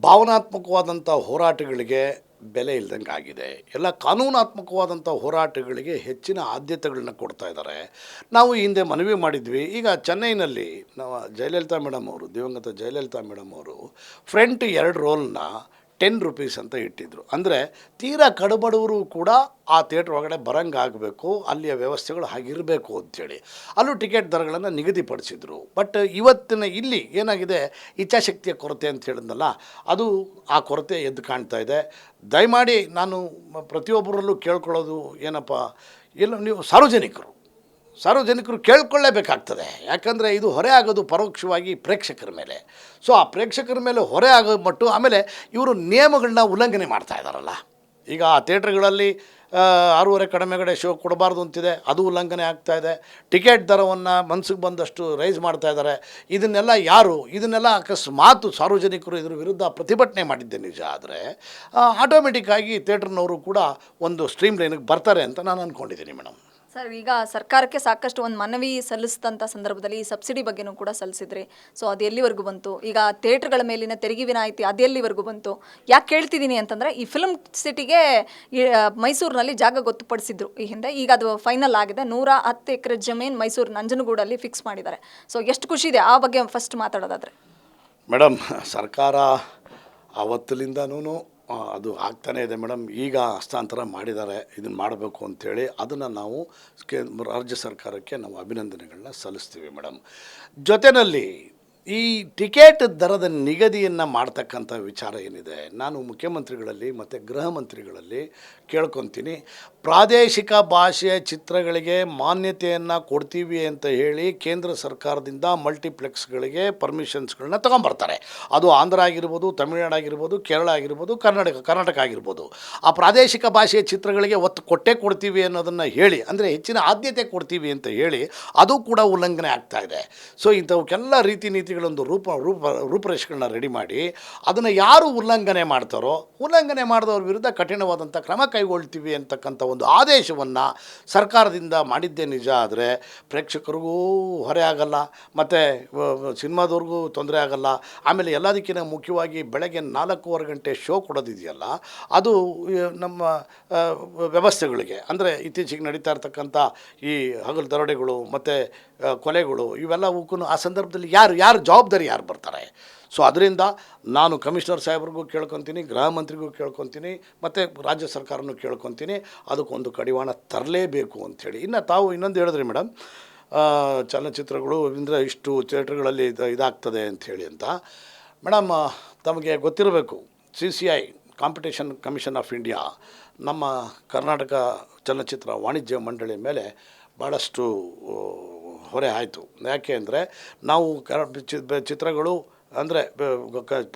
ಭಾವನಾತ್ಮಕವಾದಂಥ ಹೋರಾಟಗಳಿಗೆ ಬೆಲೆ ಇಲ್ದಂಗೆ ಆಗಿದೆ. ಎಲ್ಲ ಕಾನೂನಾತ್ಮಕವಾದಂಥ ಹೋರಾಟಗಳಿಗೆ ಹೆಚ್ಚಿನ ಆದ್ಯತೆಗಳನ್ನ ಕೊಡ್ತಾ ಇದ್ದಾರೆ. ನಾವು ಹಿಂದೆ ಮನವಿ ಮಾಡಿದ್ವಿ. ಈಗ ಚೆನ್ನೈನಲ್ಲಿ ನಾವು ಜಯಲಲಿತಾ ಮೇಡಮ್ ಅವರು, ದಿವಂಗತ ಜಯಲಲಿತಾ ಮೇಡಮ್ ಅವರು ಫ್ರಂಟ್ 2 ರೋಲ್ನ 10 ರೂಪೀಸ್ ಅಂತ ಇಟ್ಟಿದ್ರು. ಅಂದರೆ ತೀರಾ ಕಡುಬಡವರು ಕೂಡ ಆ ಥಿಯೇಟ್ರ್ ಒಳಗಡೆ ಬರಂಗಾಗಬೇಕು, ಅಲ್ಲಿಯ ವ್ಯವಸ್ಥೆಗಳು ಹಾಗಿರಬೇಕು ಅಂಥೇಳಿ ಅಲ್ಲೂ ಟಿಕೆಟ್ ದರಗಳನ್ನು ನಿಗದಿಪಡಿಸಿದರು. ಬಟ್ ಇವತ್ತಿನ ಇಲ್ಲಿ ಏನಾಗಿದೆ, ಇಚ್ಛಾಶಕ್ತಿಯ ಕೊರತೆ ಅಂತ ಹೇಳಿದ್ನಲ್ಲ, ಅದು ಆ ಕೊರತೆ ಎದ್ದು ಕಾಣ್ತಾ ಇದೆ. ದಯಮಾಡಿ ನಾನು ಪ್ರತಿಯೊಬ್ಬರಲ್ಲೂ ಕೇಳ್ಕೊಳ್ಳೋದು ಏನಪ್ಪ, ಎಲ್ಲ ನೀವು ಸಾರ್ವಜನಿಕರು ಕೇಳ್ಕೊಳ್ಳೇಬೇಕಾಗ್ತದೆ. ಯಾಕಂದರೆ ಇದು ಹೊರೆ ಆಗೋದು ಪರೋಕ್ಷವಾಗಿ ಪ್ರೇಕ್ಷಕರ ಮೇಲೆ. ಸೊ ಆ ಪ್ರೇಕ್ಷಕರ ಮೇಲೆ ಹೊರೆ ಆಗೋ ಮಟ್ಟು ಆಮೇಲೆ ಇವರು ನಿಯಮಗಳನ್ನ ಉಲ್ಲಂಘನೆ ಮಾಡ್ತಾ ಇದ್ದಾರಲ್ಲ. ಈಗ ಆ ಥಿಯೇಟ್ರ್ಗಳಲ್ಲಿ 6:30 ಕಡಿಮೆಗಡೆ ಶೋ ಕೊಡಬಾರ್ದು ಅಂತಿದೆ, ಅದು ಉಲ್ಲಂಘನೆ ಆಗ್ತಾಯಿದೆ. ಟಿಕೆಟ್ ದರವನ್ನು ಮನಸ್ಸಿಗೆ ಬಂದಷ್ಟು ರೈಸ್ ಮಾಡ್ತಾ ಇದ್ದಾರೆ. ಇದನ್ನೆಲ್ಲ ಅಕಸ್ಮಾತ್ ಸಾರ್ವಜನಿಕರು ಇದ್ರ ವಿರುದ್ಧ ಪ್ರತಿಭಟನೆ ಮಾಡಿದ್ದೆ ನಿಜ ಆದರೆ ಆಟೋಮೆಟಿಕ್ಕಾಗಿ ಥಿಯೇಟ್ರ್ನವರು ಕೂಡ ಒಂದು ಸ್ಟ್ರೀಮ್ ಲೈನಿಗೆ ಬರ್ತಾರೆ ಅಂತ ನಾನು ಅಂದ್ಕೊಂಡಿದ್ದೀನಿ ಮೇಡಮ್. ಸರ್, ಈಗ ಸರ್ಕಾರಕ್ಕೆ ಸಾಕಷ್ಟು ಒಂದು ಮನವಿ ಸಲ್ಲಿಸಿದಂಥ ಸಂದರ್ಭದಲ್ಲಿ ಈ ಸಬ್ಸಿಡಿ ಬಗ್ಗೆನೂ ಕೂಡ ಸಲ್ಲಿಸಿದ್ರಿ. ಸೊ ಅದು ಎಲ್ಲಿವರೆಗೂ ಬಂತು? ಈಗ ಥಿಯೇಟ್ರ್ಗಳ ಮೇಲಿನ ತೆರಿಗೆ ವಿನಾಯಿತಿ ಅದು ಎಲ್ಲಿವರೆಗೂ ಬಂತು? ಯಾಕೆ ಕೇಳ್ತಿದ್ದೀನಿ ಅಂತಂದರೆ, ಈ ಫಿಲ್ಮ್ ಸಿಟಿಗೆ ಮೈಸೂರಿನಲ್ಲಿ ಜಾಗ ಗೊತ್ತುಪಡಿಸಿದ್ರು ಈ ಹಿಂದೆ. ಈಗ ಅದು ಫೈನಲ್ ಆಗಿದೆ. 110 ಎಕರೆ ಜಮೀನು ಮೈಸೂರು ನಂಜನಗೂಡಲ್ಲಿ ಫಿಕ್ಸ್ ಮಾಡಿದ್ದಾರೆ. ಸೊ ಎಷ್ಟು ಖುಷಿ ಇದೆ ಆ ಬಗ್ಗೆ ಫಸ್ಟ್ ಮಾತಾಡೋದಾದರೆ? ಮೇಡಮ್, ಸರ್ಕಾರ ಆವತ್ತಿನಿಂದನೂ ಅದು ಆಗ್ತಾನೇ ಇದೆ ಮೇಡಮ್. ಈಗ ಹಸ್ತಾಂತರ ಮಾಡಿದ್ದಾರೆ, ಇದನ್ನು ಮಾಡಬೇಕು ಅಂಥೇಳಿ ಅದನ್ನು ನಾವು ರಾಜ್ಯ ಸರ್ಕಾರಕ್ಕೆ ನಾವು ಅಭಿನಂದನೆಗಳನ್ನ ಸಲ್ಲಿಸ್ತೀವಿ ಮೇಡಮ್. ಜೊತೆಯಲ್ಲಿ ಈ ಟಿಕೆಟ್ ದರದ ನಿಗದಿಯನ್ನು ಮಾಡ್ತಕ್ಕಂಥ ವಿಚಾರ ಏನಿದೆ, ನಾನು ಮುಖ್ಯಮಂತ್ರಿಗಳಲ್ಲಿ ಮತ್ತು ಗೃಹ ಮಂತ್ರಿಗಳಲ್ಲಿ ಕೇಳ್ಕೊತೀನಿ, ಪ್ರಾದೇಶಿಕ ಭಾಷೆಯ ಚಿತ್ರಗಳಿಗೆ ಮಾನ್ಯತೆಯನ್ನು ಕೊಡ್ತೀವಿ ಅಂತ ಹೇಳಿ ಕೇಂದ್ರ ಸರ್ಕಾರದಿಂದ ಮಲ್ಟಿಪ್ಲೆಕ್ಸ್ಗಳಿಗೆ ಪರ್ಮಿಷನ್ಸ್ಗಳನ್ನ ತೊಗೊಂಬರ್ತಾರೆ. ಅದು ಆಂಧ್ರ ಆಗಿರ್ಬೋದು, ತಮಿಳುನಾಡು ಆಗಿರ್ಬೋದು, ಕೇರಳ ಆಗಿರ್ಬೋದು, ಕರ್ನಾಟಕ ಆಗಿರ್ಬೋದು. ಆ ಪ್ರಾದೇಶಿಕ ಭಾಷೆಯ ಚಿತ್ರಗಳಿಗೆ ಒತ್ತು ಕೊಡ್ತೀವಿ ಅನ್ನೋದನ್ನು ಹೇಳಿ, ಅಂದರೆ ಹೆಚ್ಚಿನ ಆದ್ಯತೆ ಕೊಡ್ತೀವಿ ಅಂತ ಹೇಳಿ ಅದು ಕೂಡ ಉಲ್ಲಂಘನೆ ಆಗ್ತಾಯಿದೆ. ಸೊ ಇಂಥವಕ್ಕೆಲ್ಲ ರೀತಿ ನೀತಿಗಳೊಂದು ರೂಪರೇಷೆಗಳನ್ನ ರೆಡಿ ಮಾಡಿ ಅದನ್ನು ಯಾರು ಉಲ್ಲಂಘನೆ ಮಾಡ್ತಾರೋ, ಉಲ್ಲಂಘನೆ ಮಾಡಿದವ್ರ ವಿರುದ್ಧ ಕಠಿಣವಾದಂಥ ಕ್ರಮ ಕೈಗೊಳ್ತೀವಿ ಅಂತಕ್ಕಂಥ ಒಂದು ಆದೇಶವನ್ನು ಸರ್ಕಾರದಿಂದ ಮಾಡಿದ್ದೇ ನಿಜ ಆದರೆ ಪ್ರೇಕ್ಷಕರಿಗೂ ಹೊರೆ ಆಗಲ್ಲ, ಮತ್ತು ಸಿನಿಮಾದವ್ರಿಗೂ ತೊಂದರೆ ಆಗಲ್ಲ. ಆಮೇಲೆ ಎಲ್ಲದಕ್ಕಿಂತ ಮುಖ್ಯವಾಗಿ ಬೆಳಗ್ಗೆ 4:15 ಗಂಟೆ ಶೋ ಕೊಡೋದಿದೆಯಲ್ಲ, ಅದು ನಮ್ಮ ವ್ಯವಸ್ಥೆಗಳಿಗೆ, ಅಂದರೆ ಇತ್ತೀಚೆಗೆ ನಡೀತಾ ಇರ್ತಕ್ಕಂಥ ಈ ಹಗಲು ದರೋಡೆಗಳು ಮತ್ತು ಕೊಲೆಗಳು ಇವೆಲ್ಲವಕ್ಕೂ ಆ ಸಂದರ್ಭದಲ್ಲಿ ಯಾರು ಜವಾಬ್ದಾರಿ ಬರ್ತಾರೆ? ಸೊ ಅದರಿಂದ ನಾನು ಕಮಿಷನರ್ ಸಾಹೇಬ್ರಿಗೂ ಕೇಳ್ಕೊತೀನಿ, ಗೃಹ ಮಂತ್ರಿಗೂ ಕೇಳ್ಕೊತೀನಿ, ಮತ್ತು ರಾಜ್ಯ ಸರ್ಕಾರನೂ ಕೇಳ್ಕೊತೀನಿ, ಅದಕ್ಕೊಂದು ಕಡಿವಾಣ ತರಲೇಬೇಕು ಅಂಥೇಳಿ. ಇನ್ನು ತಾವು ಇನ್ನೊಂದು ಹೇಳಿದ್ರಿ ಮೇಡಮ್, ಚಲನಚಿತ್ರಗಳು ಅಂದರೆ ಇಷ್ಟು ಥಿಯೇಟ್ರ್ಗಳಲ್ಲಿ ಇದಾಗ್ತದೆ ಅಂಥೇಳಿ ಅಂತ. ಮೇಡಮ್, ತಮಗೆ ಗೊತ್ತಿರಬೇಕು, CCI competition commission of India ನಮ್ಮ ಕರ್ನಾಟಕ ಚಲನಚಿತ್ರ ವಾಣಿಜ್ಯ ಮಂಡಳಿ ಮೇಲೆ ಭಾಳಷ್ಟು ಹೊರೆ ಆಯಿತು. ಯಾಕೆ ಅಂದರೆ ನಾವು ಚಿತ್ರಗಳು ಅಂದರೆ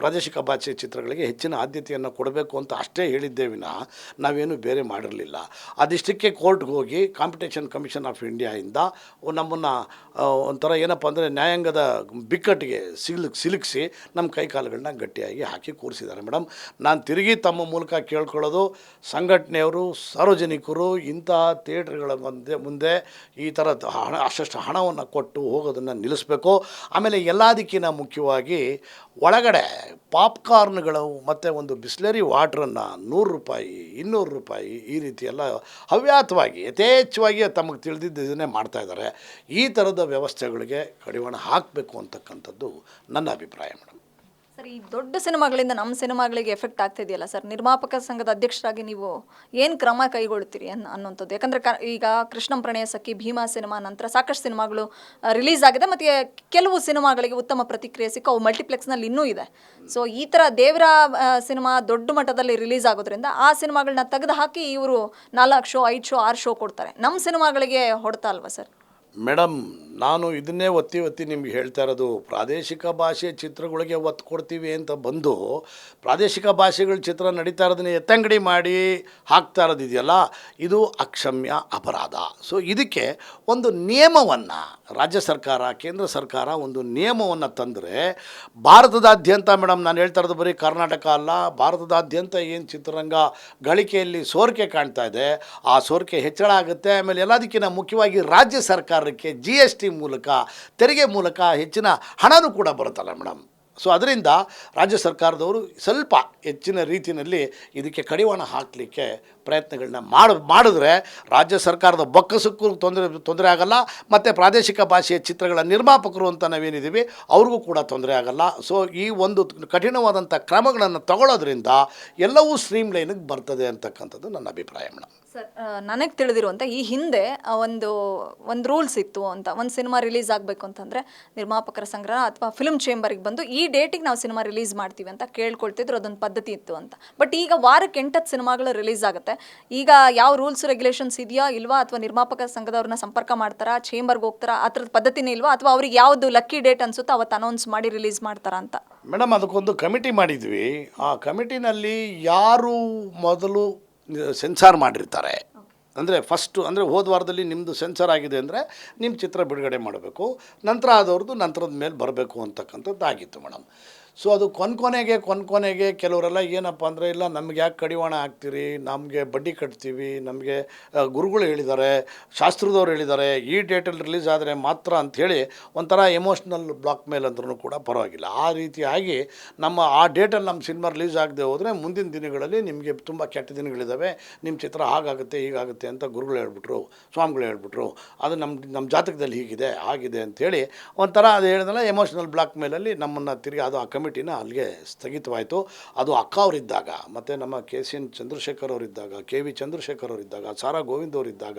ಪ್ರಾದೇಶಿಕ ಭಾಷೆ ಚಿತ್ರಗಳಿಗೆ ಹೆಚ್ಚಿನ ಆದ್ಯತೆಯನ್ನು ಕೊಡಬೇಕು ಅಂತ ಅಷ್ಟೇ ಹೇಳಿದ್ದೇ ವಿನಃ ನಾವೇನು ಬೇರೆ ಮಾಡಿರಲಿಲ್ಲ. ಅದಿಷ್ಟಕ್ಕೆ ಕೋರ್ಟ್ಗೆ ಹೋಗಿ ಕಾಂಪಿಟೇಷನ್ ಕಮಿಷನ್ ಆಫ್ ಇಂಡಿಯಾಯಿಂದ ನಮ್ಮನ್ನು ಒಂಥರ ಏನಪ್ಪ ಅಂದರೆ ನ್ಯಾಯಾಂಗದ ಬಿಕ್ಕಟ್ಟಿಗೆ ಸಿಲುಕಿಸಿ ನಮ್ಮ ಕೈಕಾಲುಗಳನ್ನ ಗಟ್ಟಿಯಾಗಿ ಹಾಕಿ ಕೂರಿಸಿದ್ದಾರೆ ಮೇಡಮ್. ನಾನು ತಿರುಗಿ ತಮ್ಮ ಮೂಲಕ ಕೇಳ್ಕೊಳ್ಳೋದು, ಸಂಘಟನೆಯವರು, ಸಾರ್ವಜನಿಕರು ಇಂತಹ ಥಿಯೇಟ್ರ್ಗಳ ಮುಂದೆ ಈ ಥರ ಅಷ್ಟು ಹಣವನ್ನು ಕೊಟ್ಟು ಹೋಗೋದನ್ನು ನಿಲ್ಲಿಸಬೇಕು. ಆಮೇಲೆ ಎಲ್ಲದಕ್ಕಿಂತ ಮುಖ್ಯವಾಗಿ ಒಳಗಡೆ ಪಾಪ್ಕಾರ್ನ್ಗಳು ಮತ್ತು ಒಂದು ಬಿಸ್ಲರಿ ವಾಟ್ರನ್ನು 100 ರೂಪಾಯಿ 200 ರೂಪಾಯಿ ಈ ರೀತಿ ಎಲ್ಲ ಹವ್ಯಾತವಾಗಿ ಯಥೇಚ್ಛವಾಗಿ ತಮಗೆ ತಿಳಿದಿದ್ದನ್ನೇ ಮಾಡ್ತಾಯಿದ್ದಾರೆ. ಈ ಥರದ ವ್ಯವಸ್ಥೆಗಳಿಗೆ ಕಡಿವಾಣ ಹಾಕಬೇಕು ಅಂತಕ್ಕಂಥದ್ದು ನನ್ನ ಅಭಿಪ್ರಾಯ ಮೇಡಮ್. ಸರ್, ಈ ದೊಡ್ಡ ಸಿನಿಮಾಗಳಿಂದ ನಮ್ಮ ಸಿನಿಮಾಗಳಿಗೆ ಎಫೆಕ್ಟ್ ಆಗ್ತಿದೆಯಲ್ಲ ಸರ್, ನಿರ್ಮಾಪಕ ಸಂಘದ ಅಧ್ಯಕ್ಷರಾಗಿ ನೀವು ಏನು ಕ್ರಮ ಕೈಗೊಳ್ತೀರಿ ಅನ್ನೋಂಥದ್ದು? ಯಾಕಂದರೆ ಈಗ ಕೃಷ್ಣಂ ಪ್ರಣಯ ಸಖಿ, ಭೀಮಾ ಸಿನಿಮಾ ನಂತರ ಸಾಕಷ್ಟು ಸಿನಿಮಾಗಳು ರಿಲೀಸ್ ಆಗಿದೆ ಮತ್ತು ಕೆಲವು ಸಿನಿಮಾಗಳಿಗೆ ಉತ್ತಮ ಪ್ರತಿಕ್ರಿಯೆ ಸಿಕ್ಕು ಅವು ಮಲ್ಟಿಪ್ಲೆಕ್ಸ್ನಲ್ಲಿ ಇನ್ನೂ ಇದೆ. ಸೊ ಈ ಥರ ದೇವರ ಸಿನಿಮಾ ದೊಡ್ಡ ಮಟ್ಟದಲ್ಲಿ ರಿಲೀಸ್ ಆಗೋದ್ರಿಂದ ಆ ಸಿನಿಮಾಗಳನ್ನ ತೆಗೆದು ಹಾಕಿ ಇವರು 4 ಶೋ 5 ಶೋ 6 ಶೋ ಕೊಡ್ತಾರೆ. ನಮ್ಮ ಸಿನಿಮಾಗಳಿಗೆ ಹೊಡ್ತಾ ಅಲ್ವಾ ಸರ್? ಮೇಡಮ್, ನಾನು ಇದನ್ನೇ ಒತ್ತಿ ನಿಮ್ಗೆ ಹೇಳ್ತಾ ಇರೋದು, ಪ್ರಾದೇಶಿಕ ಭಾಷೆ ಚಿತ್ರಗಳಿಗೆ ಒತ್ತು ಕೊಡ್ತೀವಿ ಅಂತ ಬಂದು ಪ್ರಾದೇಶಿಕ ಭಾಷೆಗಳ ಚಿತ್ರ ನಡೀತಾ ಇರೋದನ್ನ ಎತ್ತಂಗಡಿ ಮಾಡಿ ಹಾಕ್ತಾ ಇರೋದಿದೆಯಲ್ಲ, ಇದು ಅಕ್ಷಮ್ಯ ಅಪರಾಧ. ಸೊ ಇದಕ್ಕೆ ಒಂದು ನಿಯಮವನ್ನು ರಾಜ್ಯ ಸರ್ಕಾರ, ಕೇಂದ್ರ ಸರ್ಕಾರ ಒಂದು ನಿಯಮವನ್ನು ತಂದರೆ ಭಾರತದಾದ್ಯಂತ, ಮೇಡಮ್ ನಾನು ಹೇಳ್ತಾ ಇರೋದು ಬರೀ ಕರ್ನಾಟಕ ಅಲ್ಲ, ಭಾರತದಾದ್ಯಂತ ಏನು ಚಿತ್ರರಂಗ ಗಳಿಕೆಯಲ್ಲಿ ಸೋರಿಕೆ ಕಾಣ್ತಾ ಇದೆ, ಆ ಸೋರಿಕೆ ಹೆಚ್ಚಳ ಆಗುತ್ತೆ. ಆಮೇಲೆ ಎಲ್ಲದಕ್ಕಿಂತ ಮುಖ್ಯವಾಗಿ ರಾಜ್ಯ ಸರ್ಕಾರಕ್ಕೆ GST ಮೂಲಕ, ತೆರಿಗೆ ಮೂಲಕ ಹೆಚ್ಚಿನ ಹಣನೂ ಕೂಡ ಬರುತ್ತಲ್ಲ ಮೇಡಮ್. ಸೊ ಅದರಿಂದ ರಾಜ್ಯ ಸರ್ಕಾರದವರು ಸ್ವಲ್ಪ ಹೆಚ್ಚಿನ ರೀತಿಯಲ್ಲಿ ಇದಕ್ಕೆ ಕಡಿವಾಣ ಹಾಕಲಿಕ್ಕೆ ಪ್ರಯತ್ನಗಳನ್ನ ಮಾಡಿದ್ರೆ ರಾಜ್ಯ ಸರ್ಕಾರದ ಬೊಕ್ಕಸಕ್ಕೂ ತೊಂದರೆ ಆಗಲ್ಲ, ಮತ್ತು ಪ್ರಾದೇಶಿಕ ಭಾಷೆಯ ಚಿತ್ರಗಳ ನಿರ್ಮಾಪಕರು ಅಂತ ನಾವೇನಿದ್ದೀವಿ ಅವ್ರಿಗೂ ಕೂಡ ತೊಂದರೆ ಆಗಲ್ಲ. ಸೊ ಈ ಒಂದು ಕಠಿಣವಾದಂಥ ಕ್ರಮಗಳನ್ನು ತಗೊಳ್ಳೋದ್ರಿಂದ ಎಲ್ಲವೂ ಸ್ಟ್ರೀಮ್ ಲೈನಿಗೆ ಬರ್ತದೆ ಅಂತಕ್ಕಂಥದ್ದು ನನ್ನ ಅಭಿಪ್ರಾಯ ಮೇಡಮ್. ಸರ್, ನನಗೆ ತಿಳಿದಿರುವಂಥ ಈ ಹಿಂದೆ ಒಂದು ರೂಲ್ಸ್ ಇತ್ತು ಅಂತ, ಒಂದು ಸಿನಿಮಾ ರಿಲೀಸ್ ಆಗಬೇಕು ಅಂತಂದರೆ ನಿರ್ಮಾಪಕರ ಸಂಗ್ರಹ ಅಥವಾ ಫಿಲ್ಮ್ ಚೇಂಬರಿಗೆ ಬಂದು ಈ ಡೇಟಿಗೆ ನಾವು ಸಿನಿಮಾ ರಿಲೀಸ್ ಮಾಡ್ತೀವಿ ಅಂತ ಕೇಳ್ಕೊಳ್ತಿದ್ರು, ಅದೊಂದು ಪದ್ಧತಿ ಇತ್ತು ಅಂತ. ಬಟ್ ಈಗ ವಾರಕ್ಕೆ 8 ಸಿನಿಮಾಗಳು ರಿಲೀಸ್ ಆಗುತ್ತೆ. ಈಗ ಯಾವ ರೂಲ್ಸ್ ರೆಗ್ಯುಲೇಷನ್ಸ್ ಇದೆಯಾ ಇಲ್ವಾ, ಅಥವಾ ನಿರ್ಮಾಪಕ ಸಂಘದವ್ರನ್ನ ಸಂಪರ್ಕ ಮಾಡ್ತಾರಾ, ಚೇಂಬರ್ಗೆ ಹೋಗ್ತಾರಾ, ಆ ಥರದ ಪದ್ಧತಿನೇ ಇಲ್ವಾ, ಅಥವಾ ಅವ್ರಿಗೆ ಯಾವುದು ಲಕ್ಕಿ ಡೇಟ್ ಅನ್ಸುತ್ತೋ ಅವತ್ತು ಅನೌನ್ಸ್ ಮಾಡಿ ರಿಲೀಸ್ ಮಾಡ್ತಾರಾ ಅಂತ? ಮೇಡಮ್, ಅದಕ್ಕೊಂದು ಕಮಿಟಿ ಮಾಡಿದ್ವಿ. ಆ ಕಮಿಟಿನಲ್ಲಿ ಯಾರು ಮೊದಲು ಸೆನ್ಸಾರ್ ಮಾಡಿರ್ತಾರೆ, ಅಂದರೆ ಫಸ್ಟು ಅಂದರೆ ಹೋದ ವಾರದಲ್ಲಿ ನಿಮ್ಮದು ಸೆನ್ಸರ್ ಆಗಿದೆ ಅಂದರೆ ನಿಮ್ಮ ಚಿತ್ರ ಬಿಡುಗಡೆ ಮಾಡಬೇಕು, ನಂತರ ಆದವ್ರದ್ದು ನಂತರದ ಮೇಲೆ ಬರಬೇಕು ಅಂತಕ್ಕಂಥದ್ದು ಆಗಿತ್ತು ಮೇಡಮ್. ಸೊ ಅದು ಕೊನೆಗೆ ಕೆಲವರೆಲ್ಲ ಏನಪ್ಪ ಅಂದರೆ, ಇಲ್ಲ ನಮ್ಗೆ ಯಾಕೆ ಕಡಿವಾಣ ಹಾಕ್ತೀರಿ, ನಮಗೆ ಬಡ್ಡಿ ಕಟ್ತೀವಿ, ನಮಗೆ ಗುರುಗಳು ಹೇಳಿದ್ದಾರೆ, ಶಾಸ್ತ್ರದವ್ರು ಹೇಳಿದ್ದಾರೆ, ಈ ಡೇಟಲ್ಲಿ ರಿಲೀಸ್ ಆದರೆ ಮಾತ್ರ ಅಂಥೇಳಿ ಒಂಥರ ಎಮೋಷ್ನಲ್ ಬ್ಲಾಕ್ ಮೇಲ್ ಅಂದ್ರೂ ಕೂಡ ಪರವಾಗಿಲ್ಲ. ಆ ರೀತಿಯಾಗಿ ಆ ಡೇಟಲ್ಲಿ ನಮ್ಮ ಸಿನಿಮಾ ರಿಲೀಸ್ ಆಗದೆ ಹೋದರೆ ಮುಂದಿನ ದಿನಗಳಲ್ಲಿ ನಿಮಗೆ ತುಂಬ ಕೆಟ್ಟ ದಿನಗಳಿದ್ದಾವೆ, ನಿಮ್ಮ ಚಿತ್ರ ಹಾಗಾಗುತ್ತೆ ಹೀಗಾಗುತ್ತೆ ಅಂತ ಗುರುಗಳು ಹೇಳ್ಬಿಟ್ರು, ಸ್ವಾಮಿಗಳು ಹೇಳ್ಬಿಟ್ರು, ಅದು ನಮ್ಮ ಜಾತಕದಲ್ಲಿ ಹೀಗಿದೆ ಹಾಗಿದೆ ಅಂಥೇಳಿ ಒಂಥರ ಅದು ಹೇಳಿದ್ನಲ್ಲ ಎಮೋಷ್ನಲ್ ಬ್ಲಾಕ್ ಮೇಲಲ್ಲಿ ನಮ್ಮನ್ನು ತಿರುಗಿ ಅದು ಆ ಕಮಿಟಿನ ಅಲ್ಲಿಗೆ ಸ್ಥಗಿತವಾಯಿತು. ಅದು ಅಕ್ಕ ಅವರಿದ್ದಾಗ, ಮತ್ತು ನಮ್ಮ KCN ಚಂದ್ರಶೇಖರ್ ಅವರಿದ್ದಾಗ, KV ಚಂದ್ರಶೇಖರ್ ಅವರಿದ್ದಾಗ, ಸಾರಾ ಗೋವಿಂದ್ ಅವರಿದ್ದಾಗ,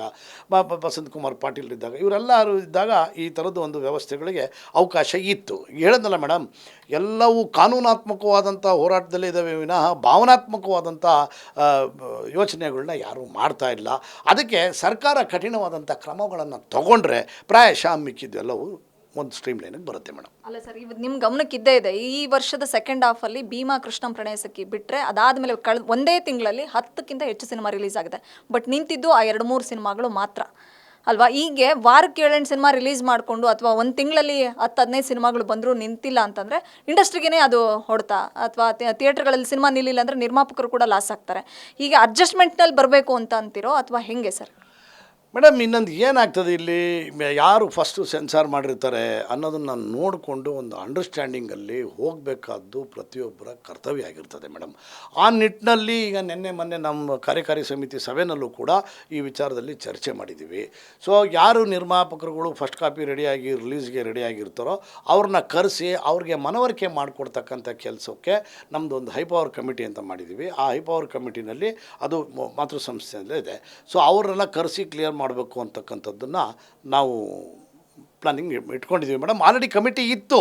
ಬಸಂತ್ ಕುಮಾರ್ ಪಾಟೀಲ್ ಇದ್ದಾಗ, ಇವರೆಲ್ಲರೂ ಇದ್ದಾಗ ಈ ಥರದ್ದು ಒಂದು ವ್ಯವಸ್ಥೆಗಳಿಗೆ ಅವಕಾಶ ಇತ್ತು. ಹೇಳಿದ್ನಲ್ಲ ಮೇಡಮ್, ಎಲ್ಲವೂ ಕಾನೂನಾತ್ಮಕವಾದಂಥ ಹೋರಾಟದಲ್ಲೇ ಇದ್ದಾವೆ ವಿನಃ ಭಾವನಾತ್ಮಕವಾದಂಥ ಯೋಚನೆಗಳನ್ನ ಯಾರೂ ಮಾಡ್ತಾ ಇಲ್ಲ. ಅದಕ್ಕೆ ಸರ್ಕಾರ ಕಠಿಣವಾದಂಥ ಕ್ರಮಗಳನ್ನು ತಗೊಂಡ್ರೆ ಪ್ರಾಯಶಃ ಮಿಕ್ಕಿದ್ದೆಲ್ಲವೂ ಒಂದು ಸ್ಟ್ರೀಮ್ ಲೈನಿಗೆ ಬರುತ್ತೆ ಮೇಡಮ್. ಅಲ್ಲ ಸರ್, ಇವತ್ತು ನಿಮ್ಮ ಗಮನಕ್ಕೆ ಇದ್ದೇ ಇದೆ, ಈ ವರ್ಷದ ಸೆಕೆಂಡ್ ಹಾಫಲ್ಲಿ ಭೀಮಾ ಕೃಷ್ಣಂ ಪ್ರಣಯ ಸಖಿ ಬಿಟ್ಟರೆ ಅದಾದಮೇಲೆ ಒಂದೇ ತಿಂಗಳಲ್ಲಿ 10ಕ್ಕಿಂತ ಹೆಚ್ಚು ಸಿನಿಮಾ ರಿಲೀಸ್ ಆಗಿದೆ. ಬಟ್ ನಿಂತಿದ್ದು ಆ 2-3 ಸಿನಿಮಾಗಳು ಮಾತ್ರ ಅಲ್ವಾ? ಹೀಗೆ ವಾರಕ್ಕೆ 7-8 ಸಿನಿಮಾ ರಿಲೀಸ್ ಮಾಡಿಕೊಂಡು ಅಥವಾ ಒಂದು ತಿಂಗಳಲ್ಲಿ 10-15 ಸಿನಿಮಾಗಳು ಬಂದರೂ ನಿಂತಿಲ್ಲ ಅಂತಂದರೆ ಇಂಡಸ್ಟ್ರಿಗೇ ಅದು ಹೊಡ್ತಾ, ಅಥವಾ ಥಿಯೇಟ್ರ್ಗಳಲ್ಲಿ ಸಿನಿಮಾ ನಿಲ್ಲಿಲ್ಲ ಅಂದರೆ ನಿರ್ಮಾಪಕರು ಕೂಡ ಲಾಸ್ ಆಗ್ತಾರೆ. ಹೀಗೆ ಅಡ್ಜಸ್ಟ್ಮೆಂಟ್ನಲ್ಲಿ ಬರಬೇಕು ಅಂತ ಅಂತೀರೋ ಅಥವಾ ಹೆಂಗೆ ಸರ್? ಮೇಡಮ್, ಇನ್ನೊಂದು ಏನಾಗ್ತದೆ, ಇಲ್ಲಿ ಯಾರು ಫಸ್ಟು ಸೆನ್ಸಾರ್ ಮಾಡಿರ್ತಾರೆ ಅನ್ನೋದನ್ನು ನೋಡಿಕೊಂಡು ಒಂದು ಅಂಡರ್ಸ್ಟ್ಯಾಂಡಿಂಗಲ್ಲಿ ಹೋಗಬೇಕಾದ್ದು ಪ್ರತಿಯೊಬ್ಬರ ಕರ್ತವ್ಯ ಆಗಿರ್ತದೆ ಮೇಡಮ್. ಆ ನಿಟ್ಟಿನಲ್ಲಿ ಈಗ ಮೊನ್ನೆ ನಮ್ಮ ಕಾರ್ಯಕಾರಿ ಸಮಿತಿ ಸಭೆಯಲ್ಲೂ ಕೂಡ ಈ ವಿಚಾರದಲ್ಲಿ ಚರ್ಚೆ ಮಾಡಿದ್ದೀವಿ. ಸೊ ಯಾರು ನಿರ್ಮಾಪಕರುಗಳು ಫಸ್ಟ್ ಕಾಪಿ ರೆಡಿಯಾಗಿ ರಿಲೀಸ್ಗೆ ರೆಡಿಯಾಗಿರ್ತಾರೋ ಅವ್ರನ್ನ ಕರೆಸಿ ಅವ್ರಿಗೆ ಮನವರಿಕೆ ಮಾಡಿಕೊಡ್ತಕ್ಕಂಥ ಕೆಲಸಕ್ಕೆ ನಮ್ಮದು ಒಂದು ಹೈಪವರ್ ಕಮಿಟಿ ಅಂತ ಮಾಡಿದ್ದೀವಿ. ಆ ಹೈಪವರ್ ಕಮಿಟಿನಲ್ಲಿ ಅದು ಮಾತೃ ಸಂಸ್ಥೆಯಲ್ಲೇ ಇದೆ. ಸೊ ಅವರೆಲ್ಲ ಕರೆಸಿ ಕ್ಲಿಯರ್ ಮಾಡಬೇಕು ಅಂತಕ್ಕಂಥದ್ದನ್ನು ನಾವು ಪ್ಲಾನಿಂಗ್ ಇಟ್ಕೊಂಡಿದ್ದೀವಿ ಮೇಡಮ್. ಆಲ್ರೆಡಿ ಕಮಿಟಿ ಇತ್ತು,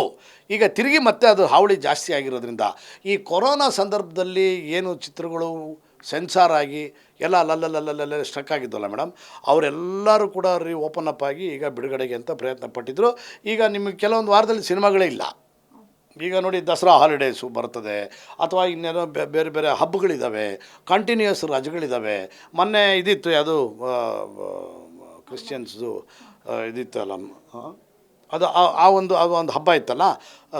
ಈಗ ತಿರುಗಿ ಮತ್ತೆ ಅದು ಹಾವಳಿ ಜಾಸ್ತಿ ಆಗಿರೋದ್ರಿಂದ ಈ ಕೊರೋನಾ ಸಂದರ್ಭದಲ್ಲಿ ಏನು ಚಿತ್ರಗಳು ಸೆನ್ಸಾರ್ ಆಗಿ ಎಲ್ಲ ಅಲ್ಲಲ್ಲಲ್ಲಲ್ಲೇ ಸ್ಟ್ರಕ್ ಆಗಿದ್ದಲ್ಲ ಮೇಡಮ್, ಅವರೆಲ್ಲರೂ ಕೂಡ ಓಪನ್ ಅಪ್ ಆಗಿ ಈಗ ಬಿಡುಗಡೆಗೆ ಅಂತ ಪ್ರಯತ್ನ ಪಟ್ಟಿದ್ರು. ಈಗ ನಿಮಗೆ ಕೆಲವೊಂದು ವಾರದಲ್ಲಿ ಸಿನಿಮಾಗಳೇ ಇಲ್ಲ. ಈಗ ನೋಡಿ ದಸರಾ ಹಾಲಿಡೇಸು ಬರ್ತದೆ, ಅಥವಾ ಇನ್ನೇನೋ ಬೇರೆ ಬೇರೆ ಹಬ್ಬಗಳಿದ್ದಾವೆ, ಕಂಟಿನ್ಯೂಯಸ್ ರಜೆಗಳಿದ್ದಾವೆ. ಮೊನ್ನೆ ಇದಿತ್ತು, ಅದು ಕ್ರಿಶ್ಚಿಯನ್ಸ್ದು ಇದಿತ್ತಲ್ಲ, ಅದು ಅದು ಒಂದು ಹಬ್ಬ ಇತ್ತಲ್ಲ,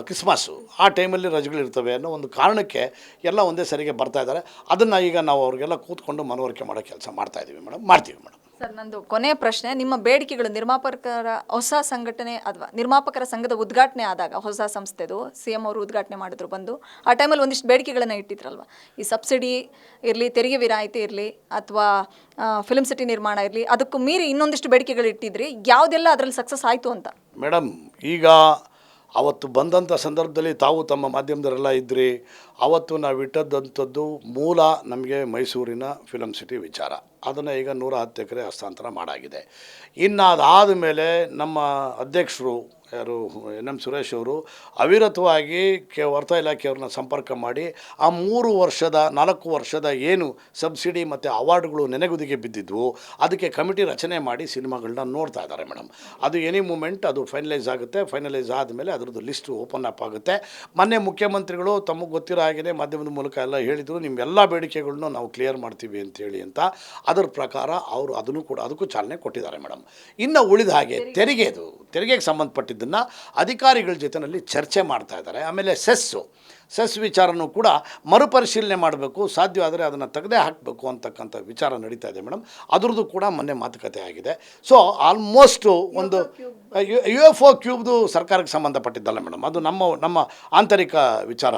ಕ್ರಿಸ್ಮಸ್ಸು. ಆ ಟೈಮಲ್ಲಿ ರಜೆಗಳಿರ್ತವೆ ಅನ್ನೋ ಒಂದು ಕಾರಣಕ್ಕೆ ಎಲ್ಲ ಒಂದೇ ಸರಿಗೆ ಬರ್ತಾ ಇದ್ದಾರೆ. ಅದನ್ನು ಈಗ ನಾವು ಅವ್ರಿಗೆಲ್ಲ ಕೂತ್ಕೊಂಡು ಮನವರಿಕೆ ಮಾಡೋ ಕೆಲಸ ಮಾಡ್ತಾಯಿದ್ದೀವಿ ಮೇಡಮ್, ಮಾಡ್ತೀವಿ ಮೇಡಮ್. ಸರ್, ನಂದು ಕೊನೆಯ ಪ್ರಶ್ನೆ, ನಿಮ್ಮ ಬೇಡಿಕೆಗಳು ನಿರ್ಮಾಪಕರ ಹೊಸ ಸಂಘಟನೆ ಅಥವಾ ನಿರ್ಮಾಪಕರ ಸಂಘದ ಉದ್ಘಾಟನೆ ಆದಾಗ, ಹೊಸ ಸಂಸ್ಥೆದು CM ಅವರು ಉದ್ಘಾಟನೆ ಮಾಡಿದ್ರು ಬಂದು, ಆ ಟೈಮಲ್ಲಿ ಒಂದಿಷ್ಟು ಬೇಡಿಕೆಗಳನ್ನು ಇಟ್ಟಿದ್ರಲ್ವ, ಈ ಸಬ್ಸಿಡಿ ಇರಲಿ, ತೆರಿಗೆ ವಿನಾಯಿತಿ ಇರಲಿ, ಅಥವಾ ಫಿಲ್ಮ್ ಸಿಟಿ ನಿರ್ಮಾಣ ಇರಲಿ, ಅದಕ್ಕೂ ಮೀರಿ ಇನ್ನೊಂದಿಷ್ಟು ಬೇಡಿಕೆಗಳು ಇಟ್ಟಿದ್ರಿ. ಯಾವುದೆಲ್ಲ ಅದರಲ್ಲಿ ಸಕ್ಸಸ್ ಆಯಿತು ಅಂತ? ಮೇಡಮ್, ಈಗ ಅವತ್ತು ಬಂದಂಥ ಸಂದರ್ಭದಲ್ಲಿ ತಾವು ತಮ್ಮ ಮಾಧ್ಯಮದವರೆಲ್ಲ ಇದ್ರಿ. ಅವತ್ತು ನಾವು ಇಟ್ಟದ್ದಂಥದ್ದು ಮೂಲ ನಮಗೆ ಮೈಸೂರಿನ ಫಿಲಮ್ ಸಿಟಿ ವಿಚಾರ. ಅದನ್ನು ಈಗ 110 ಎಕರೆ ಹಸ್ತಾಂತರ ಮಾಡಾಗಿದೆ. ಇನ್ನು ಅದಾದ ಮೇಲೆ ನಮ್ಮ ಅಧ್ಯಕ್ಷರು ಯಾರು NM ಸುರೇಶ್ ಅವರು ಅವಿರತವಾಗಿ ವಾರ್ತಾ ಇಲಾಖೆಯವ್ರನ್ನ ಸಂಪರ್ಕ ಮಾಡಿ ಆ 4 ವರ್ಷದ ಏನು ಸಬ್ಸಿಡಿ ಮತ್ತು ಅವಾರ್ಡ್ಗಳು ನೆನೆಗುದಿಗೆ ಬಿದ್ದಿದ್ವು, ಅದಕ್ಕೆ ಕಮಿಟಿ ರಚನೆ ಮಾಡಿ ಸಿನಿಮಾಗಳನ್ನ ನೋಡ್ತಾ ಇದ್ದಾರೆ ಮೇಡಮ್. ಅದು ಎನಿ ಮೂಮೆಂಟ್ ಅದು ಫೈನಲೈಸ್ ಆಗುತ್ತೆ. ಫೈನಲೈಸ್ ಆದಮೇಲೆ ಅದರದ್ದು ಲಿಸ್ಟು ಓಪನ್ ಅಪ್ ಆಗುತ್ತೆ. ಮೊನ್ನೆ ಮುಖ್ಯಮಂತ್ರಿಗಳು ತಮಗೆ ಗೊತ್ತಿರೋ ಹಾಗೆಯೇ ಮಾಧ್ಯಮದ ಮೂಲಕ ಎಲ್ಲ ಹೇಳಿದರು, ನಿಮ್ಮೆಲ್ಲ ಬೇಡಿಕೆಗಳನ್ನೂ ನಾವು ಕ್ಲಿಯರ್ ಮಾಡ್ತೀವಿ ಅಂತೇಳಿ ಅಂತ. ಅದರ ಪ್ರಕಾರ ಅವರು ಅದಕ್ಕೂ ಚಾಲನೆ ಕೊಟ್ಟಿದ್ದಾರೆ ಮೇಡಮ್. ಇನ್ನು ಉಳಿದ ಹಾಗೆ ತೆರಿಗೆಗೆ ಸಂಬಂಧಪಟ್ಟಿದ್ದನ್ನು ಅಧಿಕಾರಿಗಳ ಜೊತೆಯಲ್ಲಿ ಚರ್ಚೆ ಮಾಡ್ತಾ ಇದ್ದಾರೆ. ಆಮೇಲೆ ಸೆಸ್ ವಿಚಾರನೂ ಕೂಡ ಮರುಪರಿಶೀಲನೆ ಮಾಡಬೇಕು, ಸಾಧ್ಯವಾದರೆ ಅದನ್ನು ತೆಗೆದೇ ಹಾಕಬೇಕು ಅಂತಕ್ಕಂಥ ವಿಚಾರ ನಡೀತಾ ಇದೆ ಮೇಡಮ್. ಅದ್ರದ್ದು ಕೂಡ ಮೊನ್ನೆ ಮಾತುಕತೆ ಆಗಿದೆ. ಸೊ ಆಲ್ಮೋಸ್ಟು ಒಂದು UFO ಕ್ಯೂಬ್ದು ಸರ್ಕಾರಕ್ಕೆ ಸಂಬಂಧಪಟ್ಟಿದ್ದಲ್ಲ ಮೇಡಮ್, ಅದು ನಮ್ಮ ಆಂತರಿಕ ವಿಚಾರ.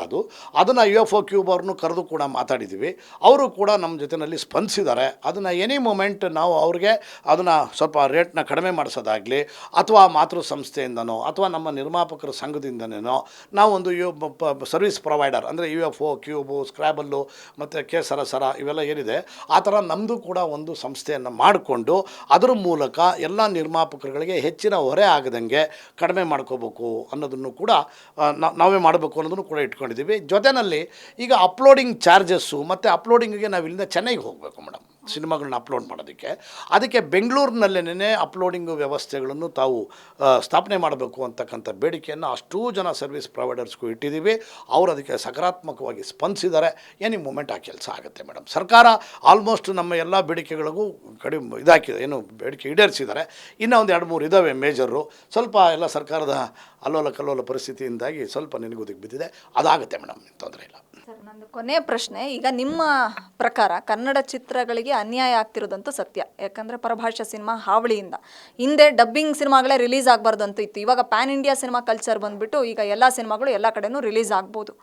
ಅದನ್ನು UFO ಕ್ಯೂಬ್ ಅವ್ರನ್ನೂ ಕರೆದು ಕೂಡ ಮಾತಾಡಿದ್ದೀವಿ. ಅವರು ಕೂಡ ನಮ್ಮ ಜೊತೆಯಲ್ಲಿ ಸ್ಪಂದಿಸಿದ್ದಾರೆ. ಅದನ್ನು ಎನಿ ಮೂಮೆಂಟ್ ನಾವು ಅವ್ರಿಗೆ ಅದನ್ನು ಸ್ವಲ್ಪ ರೇಟ್ನ ಕಡಿಮೆ ಮಾಡಿಸೋದಾಗಲಿ, ಅಥವಾ ಮಾತೃ ಸಂಸ್ಥೆಯಿಂದನೋ ಅಥವಾ ನಮ್ಮ ನಿರ್ಮಾಪಕರ ಸಂಘದಿಂದನೇನೋ ನಾವು ಒಂದು ಸರ್ವಿಸ್ ಪ್ರೊವೈಡರ್ ಅಂದರೆ UFO ಕ್ಯೂಬು, ಸ್ಕ್ರ್ಯಾಬಲ್ಲು ಮತ್ತು ಸರ ಇವೆಲ್ಲ ಏನಿದೆ, ಆ ಥರ ನಮ್ಮದು ಕೂಡ ಒಂದು ಸಂಸ್ಥೆಯನ್ನು ಮಾಡಿಕೊಂಡು ಅದರ ಮೂಲಕ ಎಲ್ಲ ನಿರ್ಮಾಪಕರುಗಳಿಗೆ ಹೆಚ್ಚಿನ ಹೊರೆ ಆಗದಂಗೆ ಕಡಿಮೆ ಮಾಡ್ಕೋಬೇಕು ಅನ್ನೋದನ್ನು ಕೂಡ ನಾವೇ ಮಾಡಬೇಕು ಅನ್ನೋದನ್ನು ಕೂಡ ಇಟ್ಕೊಂಡಿದ್ದೀವಿ. ಜೊತೆಯಲ್ಲಿ ಈಗ ಅಪ್ಲೋಡಿಂಗ್ ಚಾರ್ಜಸ್ಸು ಮತ್ತು ಅಪ್ಲೋಡಿಂಗಿಗೆ ನಾವು ಇಲ್ಲಿಂದ ಚೆನ್ನೈಗೆ ಹೋಗಬೇಕು ಮೇಡಮ್ ಸಿನಿಮಾಗಳನ್ನ ಅಪ್ಲೋಡ್ ಮಾಡೋದಕ್ಕೆ. ಅದಕ್ಕೆ ಬೆಂಗಳೂರಿನಲ್ಲೇ ಅಪ್ಲೋಡಿಂಗು ವ್ಯವಸ್ಥೆಗಳನ್ನು ತಾವು ಸ್ಥಾಪನೆ ಮಾಡಬೇಕು ಅಂತಕ್ಕಂಥ ಬೇಡಿಕೆಯನ್ನು ಅಷ್ಟೂ ಜನ ಸರ್ವಿಸ್ ಪ್ರೊವೈಡರ್ಸ್ಗೂ ಇಟ್ಟಿದ್ದೀವಿ. ಅವರು ಅದಕ್ಕೆ ಸಕಾರಾತ್ಮಕವಾಗಿ ಸ್ಪಂದಿಸಿದ್ದಾರೆ. ಎನಿ ಮೂಮೆಂಟ್ ಆ ಕೆಲಸ ಆಗುತ್ತೆ ಮೇಡಮ್. ಸರ್ಕಾರ ಆಲ್ಮೋಸ್ಟ್ ನಮ್ಮ ಎಲ್ಲ ಬೇಡಿಕೆಗಳಿಗೂ ಕಡಿಮೆ ಇದಾಕಿದೆ, ಏನು ಬೇಡಿಕೆ ಈಡೇರಿಸಿದ್ದಾರೆ. ಇನ್ನೂ ಒಂದು 2-3 ಇದ್ದಾವೆ ಮೇಜರು. ಸ್ವಲ್ಪ ಎಲ್ಲ ಸರ್ಕಾರದ ಅಲ್ಲೋಲ ಪರಿಸ್ಥಿತಿಯಿಂದಾಗಿ ಸ್ವಲ್ಪ ನೆನೆಗುದಿಗೆ ಬಿದ್ದಿದೆ. ಅದಾಗುತ್ತೆ ಮೇಡಮ್, ತೊಂದರೆ ಇಲ್ಲ. ಸರ್, ನಂದು ಕೊನೆಯ ಪ್ರಶ್ನೆ, ಈಗ ನಿಮ್ಮ ಪ್ರಕಾರ ಕನ್ನಡ ಚಿತ್ರಗಳಿಗೆ ಅನ್ಯಾಯ ಆಗ್ತಿರೋದಂತೂ ಸತ್ಯ. ಯಾಕಂದರೆ ಪರಭಾಷಾ ಸಿನಿಮಾ ಹಾವಳಿಯಿಂದ ಹಿಂದೆ ಡಬ್ಬಿಂಗ್ ಸಿನಿಮಾಗಳೇ ರಿಲೀಸ್ ಆಗಬಾರ್ದು ಅಂತ ಇತ್ತು. ಇವಾಗ ಪ್ಯಾನ್ ಇಂಡಿಯಾ ಸಿನಿಮಾ ಕಲ್ಚರ್ ಬಂದುಬಿಟ್ಟು ಈಗ ಎಲ್ಲ ಸಿನಿಮಾಗಳು ಎಲ್ಲ ಕಡೆನೂ ರಿಲೀಸ್ ಆಗ್ಬೋದು.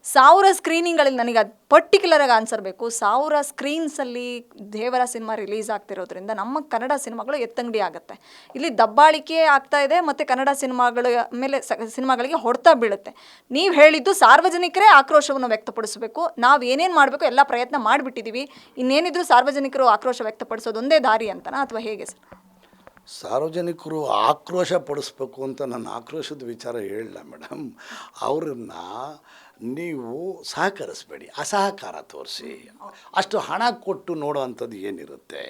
1000 ಸ್ಕ್ರೀನಿಂಗ್ಗಳಲ್ಲಿ ನನಗೆ ಅದು ಪರ್ಟಿಕ್ಯುಲರಾಗಿ ಆನ್ಸರ್ ಬೇಕು. 1000 ಸ್ಕ್ರೀನ್ಸಲ್ಲಿ ದೇವರ ಸಿನಿಮಾ ರಿಲೀಸ್ ಆಗ್ತಿರೋದ್ರಿಂದ ನಮ್ಮ ಕನ್ನಡ ಸಿನಿಮಾಗಳು ಎತ್ತಂಗಡಿ ಆಗುತ್ತೆ. ಇಲ್ಲಿ ದಬ್ಬಾಳಿಕೆ ಆಗ್ತಾ ಇದೆ ಮತ್ತು ಕನ್ನಡ ಸಿನಿಮಾಗಳ ಮೇಲೆ ಸಿನಿಮಾಗಳಿಗೆ ಹೊಡೆತ ಬೀಳುತ್ತೆ. ನೀವು ಹೇಳಿದ್ದು ಸಾರ್ವಜನಿಕರೇ ಆಕ್ರೋಶವನ್ನು ವ್ಯಕ್ತಪಡಿಸಬೇಕು, ನಾವು ಏನೇನು ಮಾಡಬೇಕು ಎಲ್ಲ ಪ್ರಯತ್ನ ಮಾಡಿಬಿಟ್ಟಿದ್ದೀವಿ, ಇನ್ನೇನಿದ್ರು ಸಾರ್ವಜನಿಕರು ಆಕ್ರೋಶ ವ್ಯಕ್ತಪಡಿಸೋದೊಂದೇ ದಾರಿ ಅಂತನಾ ಅಥವಾ ಹೇಗೆ ಸರ್? ಸಾರ್ವಜನಿಕರು ಆಕ್ರೋಶ ಪಡಿಸ್ಬೇಕು ಅಂತ ನನ್ನ ಆಕ್ರೋಶದ ವಿಚಾರ ಹೇಳಿಲ್ಲ ಮೇಡಮ್. ಅವ್ರನ್ನ ನೀವು ಸಹಕರಿಸಬೇಡಿ, ಅಸಹಕಾರ ತೋರಿಸಿ. ಅಷ್ಟು ಹಣ ಕೊಟ್ಟು ನೋಡೋ ಅಂಥದ್ದು ಏನಿರುತ್ತೆ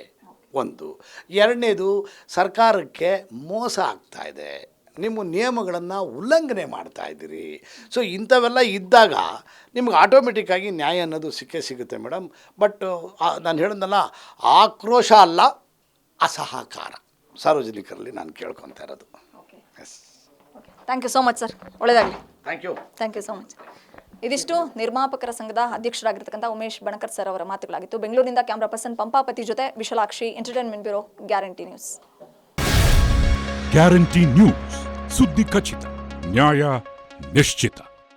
ಒಂದು. ಎರಡನೇದು, ಸರ್ಕಾರಕ್ಕೆ ಮೋಸ ಆಗ್ತಾಯಿದೆ, ನಿಮ್ಮ ನಿಯಮಗಳನ್ನು ಉಲ್ಲಂಘನೆ ಮಾಡ್ತಾಯಿದ್ದೀರಿ. ಸೊ ಇಂಥವೆಲ್ಲ ಇದ್ದಾಗ ನಿಮ್ಗೆ ಆಟೋಮೆಟಿಕ್ಕಾಗಿ ನ್ಯಾಯ ಅನ್ನೋದು ಸಿಗುತ್ತೆ ಮೇಡಮ್. ಬಟ್ ನಾನು ಹೇಳಿದ್ನಲ್ಲ, ಆಕ್ರೋಶ ಅಲ್ಲ, ಅಸಹಕಾರ ಸಾರ್ವಜನಿಕರಲ್ಲಿ ನಾನು ಕೇಳ್ಕೊತಾ ಇರೋದು. Yes, thank you so much sir, ಒಳ್ಳೆಯದಾಗಲಿ. Thank you so much. ಇದಿಷ್ಟು ನಿರ್ಮಾಪಕರ ಸಂಘದ ಅಧ್ಯಕ್ಷರಾಗಿರ್ತಕ್ಕಂಥ ಉಮೇಶ್ ಬಣಕರ್ ಸರ್ ಅವರ ಮಾತುಗಳಾಗಿತ್ತು. ಬೆಂಗಳೂರಿನಿಂದ ಕ್ಯಾಮ್ರಾ ಪರ್ಸನ್ ಪಂಪಾಪತಿ ಜೊತೆ Vishalakshi, entertainment bureau, guarantee news. Guarantee news, ಸುದ್ದಿ ಖಚಿತ, ನ್ಯಾಯ ನಿಶ್ಚಿತ.